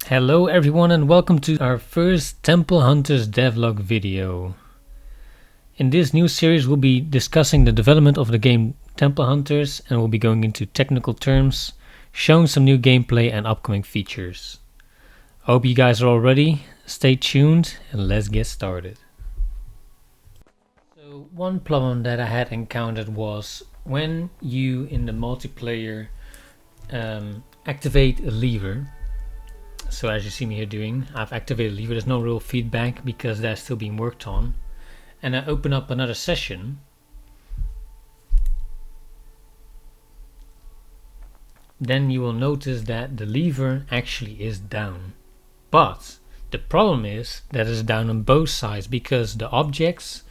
Hello everyone and welcome to our first Temple Hunters Devlog video. In this new series we'll be discussing the development of the game Temple Hunters and we'll be going into technical terms, showing some new gameplay and upcoming features. I hope you guys are all ready, stay tuned and let's get started. So one problem that I had encountered was when you in the multiplayer activate a lever. So as you see me here doing, I've activated lever. There's no real feedback because that's still being worked on. And I open up another session. Then you will notice that the lever actually is down. But the problem is that it's down on both sides because the objects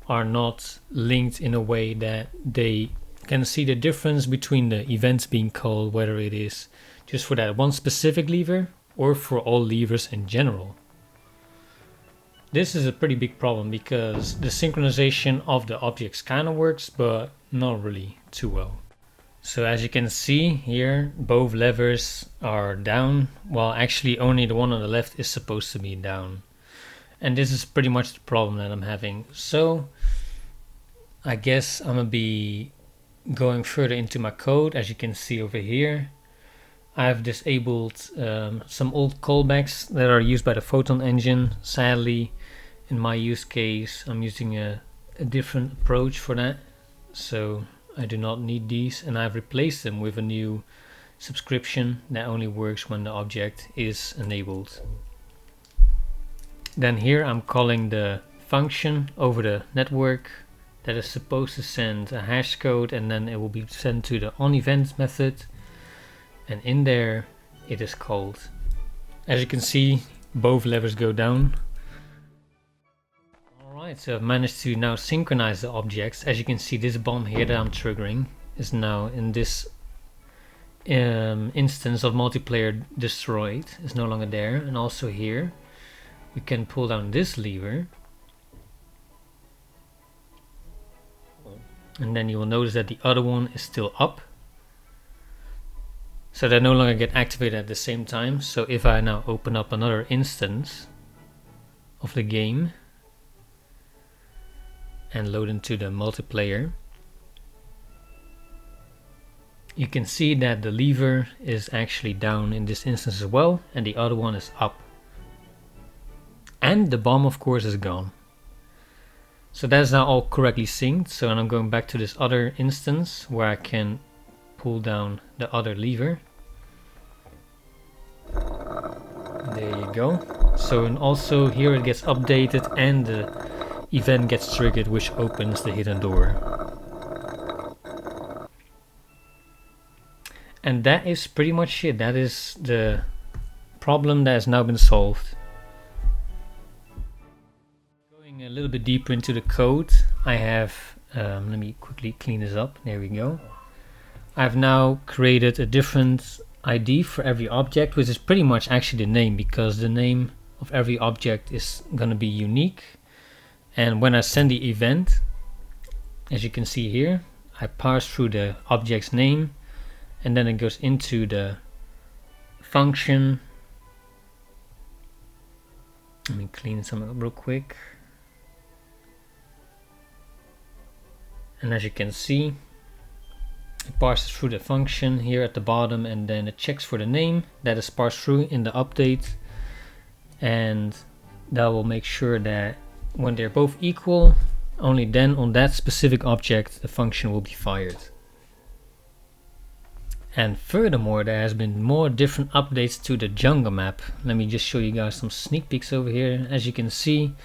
are not linked in a way that they can see the difference between the events being called, whether it is just for that one specific lever or for all levers in general. This is a pretty big problem because the synchronization of the objects kind of works, but not really too well. So as you can see here, both levers are down, while actually only the one on the left is supposed to be down. And this is pretty much the problem that I'm having. So I guess I'm gonna be going further into my code. As you can see over here, I've disabled some old callbacks that are used by the Photon engine. Sadly, in my use case, I'm using a different approach for that, so I do not need these, and I've replaced them with a new subscription that only works when the object is enabled. Then here I'm calling the function over the network that is supposed to send a hash code, and then it will be sent to the onEvent method. And in there it is called. As you can see, both levers go down. Alright, so I've managed to now synchronize the objects. As you can see, this bomb here that I'm triggering is now in this instance of multiplayer destroyed. It's no longer there. And also here we can pull down this lever, and then you will notice that the other one is still up. So they no longer get activated at the same time. So if I now open up another instance of the game and load into the multiplayer, you can see that the lever is actually down in this instance as well, and the other one is up. And the bomb, of course, is gone. So that's now all correctly synced. So I'm going back to this other instance where I can pull down the other lever. There you go. So and also here it gets updated and the event gets triggered, which opens the hidden door. And that is pretty much it. That is the problem that has now been solved. Going a little bit deeper into the code, I have let me quickly clean this up. There we go. I've now created a different ID for every object, which is pretty much actually the name, because the name of every object is going to be unique. And when I send the event, as you can see here, I parse through the object's name, and then it goes into the function. Let me clean some up real quick. And as you can see, it parses through the function here at the bottom, and then it checks for the name that is parsed through in the update, and that will make sure that when they're both equal, only then on that specific object the function will be fired. And furthermore, there has been more different updates to the jungle map. Let me just show you guys some sneak peeks over here. As you can see,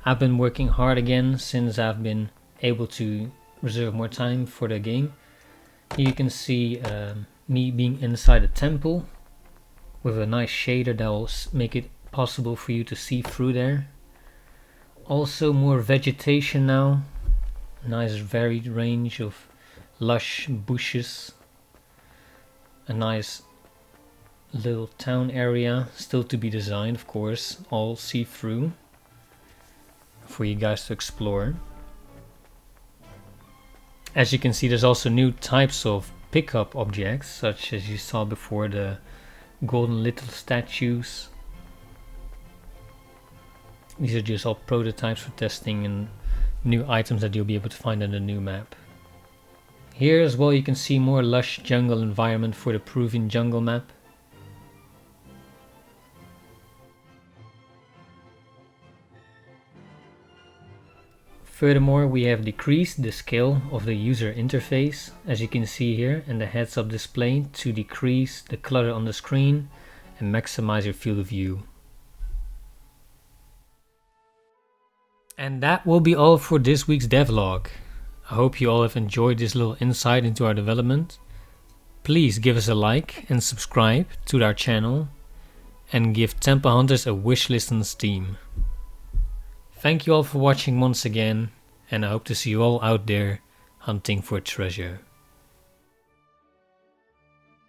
I've been working hard again since I've been able to reserve more time for the game. Here you can see me being inside a temple with a nice shader that will make it possible for you to see through there. Also more vegetation now, nice varied range of lush bushes, a nice little town area still to be designed, of course, all see-through for you guys to explore. As you can see, there's also new types of pickup objects, such as you saw before, the golden little statues. These are just all prototypes for testing and new items that you'll be able to find on the new map. Here as well you can see more lush jungle environment for the Peruvian jungle map. Furthermore, we have decreased the scale of the user interface, as you can see here, and the heads-up display to decrease the clutter on the screen and maximize your field of view. And that will be all for this week's devlog. I hope you all have enjoyed this little insight into our development. Please give us a like and subscribe to our channel, and give Temple Hunters a wishlist on Steam. Thank you all for watching once again, and I hope to see you all out there hunting for treasure.